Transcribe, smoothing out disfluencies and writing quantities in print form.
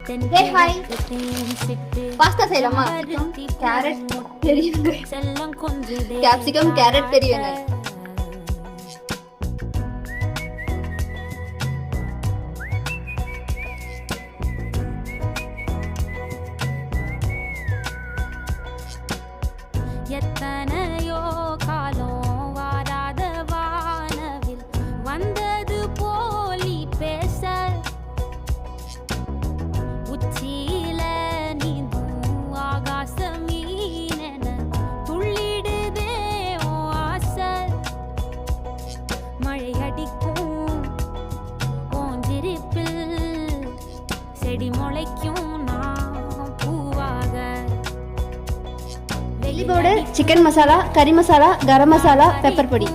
Hey, hi. Pasta செய்யலாமா? Carrot பெரிய capsicum carrot பெரிய வெங்காயம். எத்தனையோ காலம் வாராத வானவில் வந்தது போலி பேச உச்சியில நீந்தும் ஆகாச மீனென துள்ளிடுதே ஓ ஆசை மழை அடிக்கும் ஓஞ்சிருப்பில் செடி முளைக்கும் நான் பூவாக சில்லி பவுடர், சிக்கன் மசாலா, கறி மசாலா, கரம் மசாலா, பெப்பர் பொடி.